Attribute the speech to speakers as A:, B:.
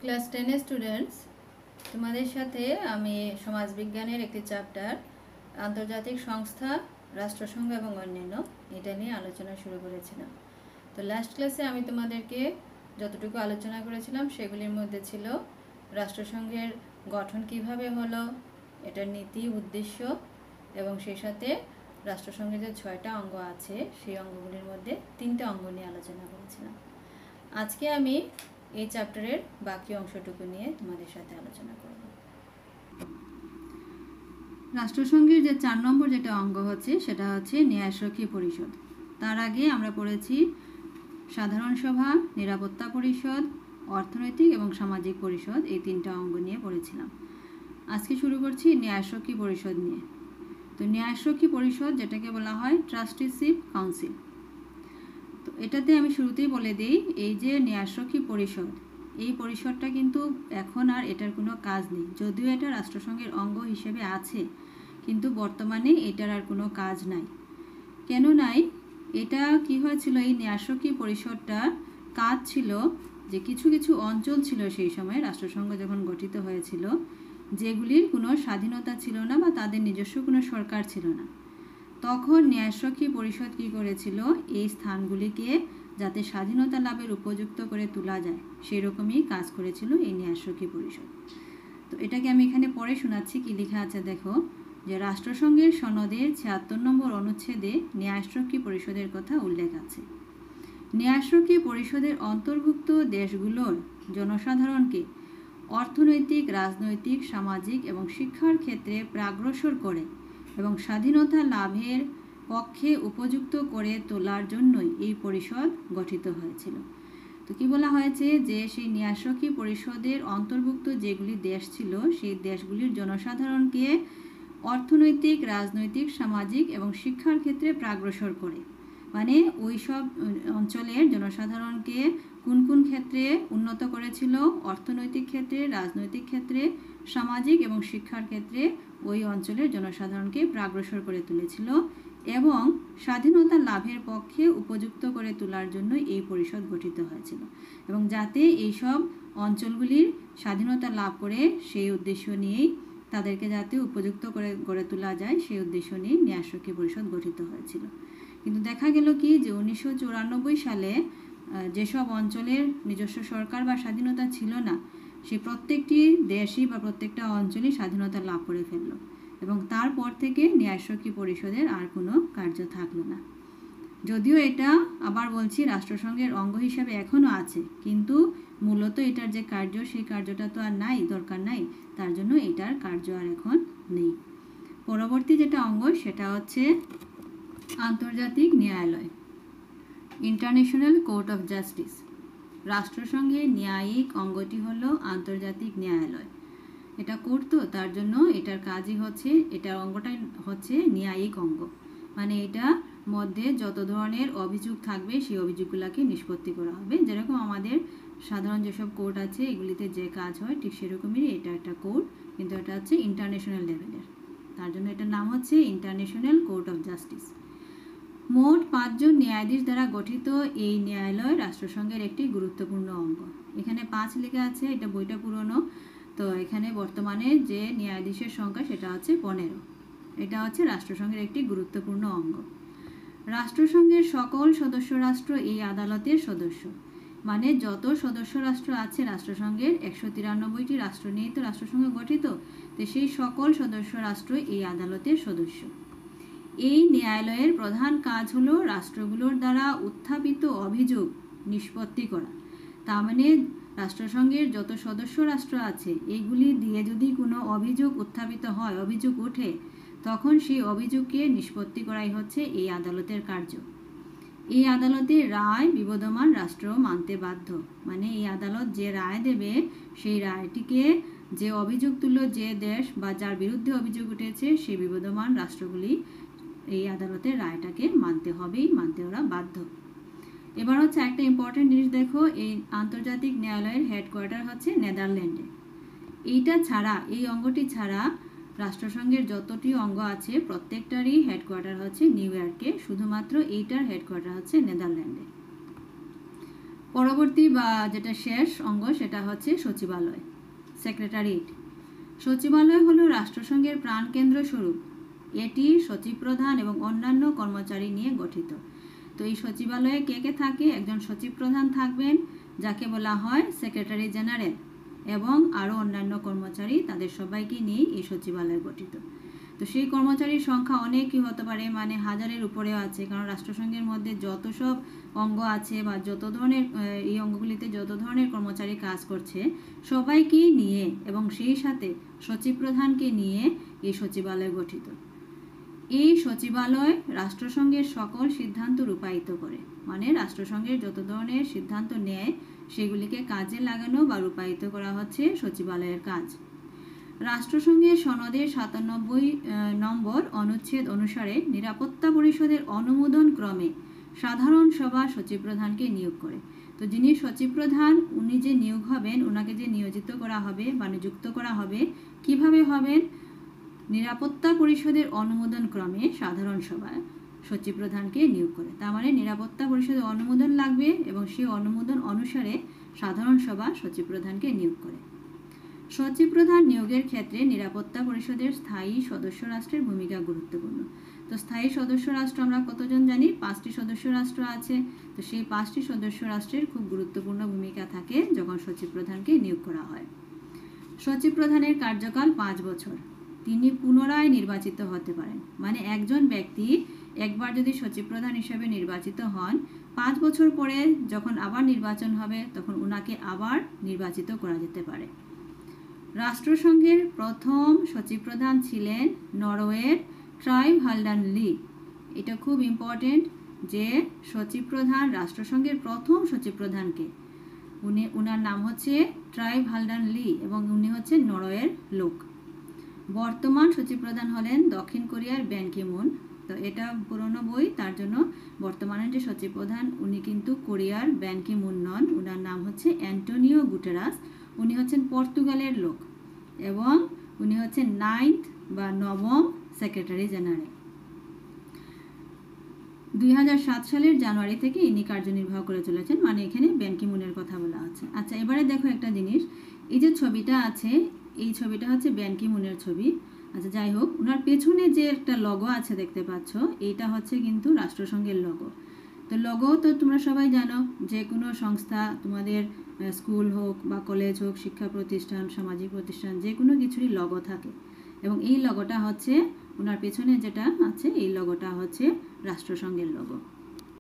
A: Class 10 students, তোমাদের সাথে আমি সমাজবিজ্ঞানের একটি চ্যাপ্টার আন্তর্জাতিক সংস্থা, রাষ্ট্রসংঘ এবং অন্যান্য এটা নিয়ে আলোচনা শুরু করেছিলাম। তো লাস্ট ক্লাসে আমি তোমাদেরকে যতটুকু আলোচনা করেছিলাম সেগুলির মধ্যে ছিল রাষ্ট্রসংঘের গঠন কিভাবে হলো, এটার নীতি উদ্দেশ্য এবং সেই সাথে রাষ্ট্রসংঘের যে 6টা অঙ্গ আছে সেই অঙ্গগুলির মধ্যে 3টা অঙ্গ নিয়ে আলোচনা করেছিলাম। আজকে আমি এই চ্যাপ্টারের বাকি অংশটুকু নিয়ে তোমাদের সাথে আলোচনা করব। রাষ্ট্রসংঘের যে 4 নম্বর যেটা অঙ্গ হচ্ছে সেটা হচ্ছে ন্যায়রক্ষী পরিষদ। তার আগে আমরা পড়েছি সাধারণ সভা, নিরাপত্তা পরিষদ, অর্থনৈতিক এবং সামাজিক পরিষদ, এই 3টা অঙ্গ নিয়ে পড়েছিলাম। আজকে শুরু করছি ন্যায়রক্ষী পরিষদ নিয়ে। তো ন্যায়রক্ষী পরিষদ যেটাকে বলা হয় ট্রাস্টিশিপ কাউন্সিল। তো এটাতে আমি শুরুতেই বলে দিই, এই যে ন্যায়রক্ষী পরিষদ, এই পরিষদটা কিন্তু এখন আর এটার কোনো কাজ নেই। যদিও এটা রাষ্ট্রসংঘের অঙ্গ হিসেবে আছে, কিন্তু বর্তমানে এটার আর কোনো কাজ নাই। কেন নাই? এটা কি হয়েছিল, এই ন্যায়রক্ষী পরিষদটার কাজ ছিল যে কিছু কিছু অঞ্চল ছিল সেই সময় রাষ্ট্রসংঘ যখন গঠিত হয়েছিল, যেগুলির কোনো স্বাধীনতা ছিল না বা তাদের নিজস্ব কোনো সরকার ছিল না। তখন ন্যায়রক্ষী পরিষদ কী করেছিল, এই স্থানগুলিকে যাতে স্বাধীনতা লাভের উপযুক্ত করে তোলা যায় সেরকমই কাজ করেছিল এই ন্যায়রক্ষী পরিষদ। তো এটাকে আমি এখানে পড়ে শোনাচ্ছি কি লেখা আছে দেখো, যে রাষ্ট্রসংঘের সনদের 76 নম্বর অনুচ্ছেদে ন্যায়রক্ষী পরিষদের কথা উল্লেখ আছে। ন্যায়রক্ষী পরিষদের অন্তর্ভুক্ত দেশগুলোর জনসাধারণকে অর্থনৈতিক, রাজনৈতিক, সামাজিক এবং শিক্ষার ক্ষেত্রে প্রাগ্রসর করে এবং স্বাধীনতা লাভের পক্ষে উপযুক্ত করে তোলার জন্যই এই পরিষদ গঠিত হয়েছিল। তো কি বলা হয়েছে, যে সেই ন্যায়রক্ষী পরিষদের অন্তর্ভুক্ত যেগুলি দেশ ছিল সেই দেশগুলির জনসাধারণকে অর্থনৈতিক, রাজনৈতিক, সামাজিক এবং শিক্ষার ক্ষেত্রে প্রাগ্রসর করে, মানে ওই সব অঞ্চলের জনসাধারণকে কোন কোন ক্ষেত্রে উন্নত করেছিল, অর্থনৈতিক ক্ষেত্রে, রাজনৈতিক ক্ষেত্রে, সামাজিক এবং শিক্ষার ক্ষেত্রে ওই অঞ্চলের জনসাধারণকে প্রাগ্রসর করে তুলেছিল এবং স্বাধীনতা লাভের পক্ষে উপযুক্ত করে তোলার জন্য এই পরিষদ গঠিত হয়েছিল। এবং যাতে এইসব অঞ্চলগুলির স্বাধীনতা লাভ করে সেই উদ্দেশ্য নিয়েই তাদেরকে যাতে উপযুক্ত করে গড়ে তোলা যায় সেই উদ্দেশ্য নিয়ে ন্যায়রক্ষী পরিষদ গঠিত হয়েছিল। কিন্তু দেখা গেল কি, যে 1994 সালে যেসব অঞ্চলের নিজস্ব সরকার বা স্বাধীনতা ছিল না, সেই প্রত্যেকটি দেশই বা প্রত্যেকটা অঞ্চলই স্বাধীনতা লাভ করে ফেললো এবং তারপর থেকে ন্যায়রক্ষী পরিষদের আর কোনো কার্য থাকলো না। যদিও এটা, আবার বলছি, রাষ্ট্রসংঘের অঙ্গ হিসাবে এখনও আছে, কিন্তু মূলত এটার যে কার্য সেই কার্যটা তো আর নাই, দরকার নাই, তার জন্য এটার কার্য আর এখন নেই। পরবর্তী যেটা অঙ্গ সেটা হচ্ছে আন্তর্জাতিক ন্যায়ালয়, ইন্টারন্যাশনাল কোর্ট অফ জাস্টিস। রাষ্ট্রসংঘের ন্যায়িক অঙ্গটি হলো আন্তর্জাতিক ন্যায়ালয়। এটা কোর্ট, তো তার জন্য এটার কাজই হচ্ছে, এটার অঙ্গটাই হচ্ছে ন্যায়িক অঙ্গ, মানে এটা মধ্যে যত ধরনের অভিযোগ থাকবে সেই অভিযোগগুলোকে নিষ্পত্তি করা হবে। যেরকম আমাদের সাধারণ যেসব কোর্ট আছে এগুলিতে যে কাজ হয় ঠিক সেরকমই এটা একটা কোর্ট, কিন্তু এটা হচ্ছে ইন্টারন্যাশনাল লেভেলের, তার জন্য এটার নাম হচ্ছে ইন্টারন্যাশনাল কোর্ট অফ জাস্টিস। মোট 5 জন ন্যায়াধীশ দ্বারা গঠিত এই ন্যায়ালয় রাষ্ট্রসংঘের একটি গুরুত্বপূর্ণ অঙ্গ। এখানে 5 লেখা আছে, এটা বইটা পুরনো, তো এখানে বর্তমানে যে ন্যায়াধীশের সংখ্যা সেটা হচ্ছে 15। এটা হচ্ছে রাষ্ট্রসংঘের একটি গুরুত্বপূর্ণ অঙ্গ। রাষ্ট্রসংঘের সকল সদস্য রাষ্ট্র এই আদালতের সদস্য, মানে যত সদস্য রাষ্ট্র আছে রাষ্ট্রসংঘের, 193টি রাষ্ট্র নিয়ে তো রাষ্ট্রসংঘ গঠিত, তো সেই সকল সদস্য রাষ্ট্র এই আদালতের সদস্য। এই ন্যায়ালয়ের প্রধান কাজ হলো রাষ্ট্রগুলোর দ্বারা উত্থাপিত অভিযোগ নিষ্পত্তি করা। তার মানে রাষ্ট্রসংঘের যত সদস্য রাষ্ট্র আছে এইগুলি দিয়ে যদি কোনো অভিযোগ উত্থাপিত হয়, অভিযোগ ওঠে, তখন সেই অভিযোগকে নিষ্পত্তি করাই হচ্ছে এই আদালতের কার্য। এই আদালতের রায় বিবদমান রাষ্ট্র মানতে বাধ্য, মানে এই আদালত যে রায় দেবে সেই রায়টিকে যে অভিযোগ তুলল যে দেশ বা যার বিরুদ্ধে অভিযোগ উঠেছে সেই বিবদমান রাষ্ট্রগুলি এই আদালতের রায়টাকে মানতে হবেই, মানতে ওরা বাধ্য। এবার হচ্ছে একটা ইম্পর্টেন্ট জিনিস দেখো, এই আন্তর্জাতিক ন্যায়ালয়ের হেডকোয়ার্টার হচ্ছে নেদারল্যান্ডে। এইটা ছাড়া, এই অঙ্গটি ছাড়া রাষ্ট্রসংঘের যতটি অঙ্গ আছে প্রত্যেকটারই হেডকোয়ার্টার হচ্ছে নিউ ইয়র্কে, শুধুমাত্র এইটার হেডকোয়ার্টার হচ্ছে নেদারল্যান্ডে। পরবর্তী বা যেটা শেষ অঙ্গ সেটা হচ্ছে সচিবালয়, সেক্রেটারিয়েট। সচিবালয় হলো রাষ্ট্রসংঘের প্রাণকেন্দ্র স্বরূপ। এটি সচিব প্রধান এবং অন্যান্য কর্মচারী নিয়ে গঠিত। তো এই সচিবালয়ে কে কে থাকে? একজন সচিব প্রধান থাকবেন, যাকে বলা হয় সেক্রেটারি জেনারেল, এবং আরও অন্যান্য কর্মচারী, তাদের সবাইকে নিয়ে এই সচিবালয় গঠিত। তো সেই কর্মচারীর সংখ্যা অনেকই হতে পারে, মানে হাজারের উপরেও আছে, কারণ রাষ্ট্রসংঘের মধ্যে যত সব অঙ্গ আছে বা যত ধরনের এই অঙ্গগুলিতে যত ধরনের কর্মচারী কাজ করছে সবাইকেই নিয়ে এবং সেই সাথে সচিব প্রধানকে নিয়ে এই সচিবালয় গঠিত। এই সচিবালয় রাষ্ট্রসংঘের সকল সিদ্ধান্ত রূপায়িত করে, মানে রাষ্ট্রসংঘের যত ধরনের সিদ্ধান্ত নেয় সেগুলিকে কাজে লাগানো বা রূপায়িত করা হচ্ছে সচিবালয়ের কাজ। রাষ্ট্রসংঘের সনদের 97 নম্বর অনুচ্ছেদ অনুসারে নিরাপত্তা পরিষদের অনুমোদন ক্রমে সাধারণ সভা সচিব প্রধানকে নিয়োগ করে। তো যিনি সচিব প্রধান, উনি যে নিয়োগ হবেন, ওনাকে যে নিয়োজিত করা হবে বা নিযুক্ত করা হবে, কিভাবে হবেন? নিরাপত্তা পরিষদের অনুমোদন ক্রমে সাধারণ সভায় সচিব প্রধানকে নিয়োগ করে। তার মানে নিরাপত্তা পরিষদের অনুমোদন লাগবে এবং সেই অনুমোদন অনুসারে সাধারণ সভা সচিব প্রধানকে নিয়োগ করে। সচিব প্রধান নিয়োগের ক্ষেত্রে নিরাপত্তা পরিষদের স্থায়ী সদস্য রাষ্ট্রের ভূমিকা গুরুত্বপূর্ণ। তো স্থায়ী সদস্য রাষ্ট্র আমরা কতজন জানি? 5টি সদস্য রাষ্ট্র আছে। তো সেই 5টি সদস্য রাষ্ট্রের খুব গুরুত্বপূর্ণ ভূমিকা থাকে যখন সচিব প্রধানকে নিয়োগ করা হয়। সচিব প্রধানের কার্যকাল 5 বছর। তিনি পুনরায় নির্বাচিত হতে পারেন, মানে একজন ব্যক্তি একবার যদি সচিব প্রধান হিসেবে নির্বাচিত হন, 5 বছর পরে যখন আবার নির্বাচন হবে তখন ওনাকে আবার নির্বাচিত করা যেতে পারে। রাষ্ট্রসংঘের প্রথম সচিব প্রধান ছিলেন নরওয়ের ট্রাইব হালডান লি। এটা খুব ইম্পর্টেন্ট যে সচিব প্রধান, রাষ্ট্রসংঘের প্রথম সচিব প্রধানকে, উনার নাম হচ্ছে ট্রাইব হালডান লি এবং উনি হচ্ছেন নরওয়ের লোক। বর্তমান সচিব প্রধান হলেন দক্ষিণ কোরিয়ার ব্যান কি মুন। তো এটা পুরনো বই, তার জন্য বর্তমানে যে সচিব প্রধান উনি কিন্তু কোরিয়ার ব্যান কি মুন নন, উনার নাম হচ্ছে অ্যান্টোনিও গুটেরাস। উনি হচ্ছেন পর্তুগালের লোক এবং উনি হচ্ছেন 9th বা 9ম সেক্রেটারি জেনারেল। 2007 সালের জানুয়ারি থেকে ইনি কার্যনির্বাহ করে চলেছেন, মানে এখানে ব্যান কি মুনের কথা বলা আছে। আচ্ছা, এবারে দেখো একটা জিনিস, এই যে ছবিটা আছে, এই ছবিটা হচ্ছে ব্যান কি মুনের ছবি। আচ্ছা, যাই হোক, ওনার পেছনে যে একটা লগো আছে দেখতে পাচ্ছ, এইটা হচ্ছে কিন্তু রাষ্ট্রসংঘের লগো। তো লগো তো তোমরা সবাই জানো, যে কোনো সংস্থা, তোমাদের স্কুল হোক বা কলেজ হোক, শিক্ষা প্রতিষ্ঠান, সামাজিক প্রতিষ্ঠান, যে কোনো কিছুরই লগো থাকে এবং এই লগোটা হচ্ছে ওনার পেছনে যেটা আছে, এই লগোটা হচ্ছে রাষ্ট্রসংঘের লগো।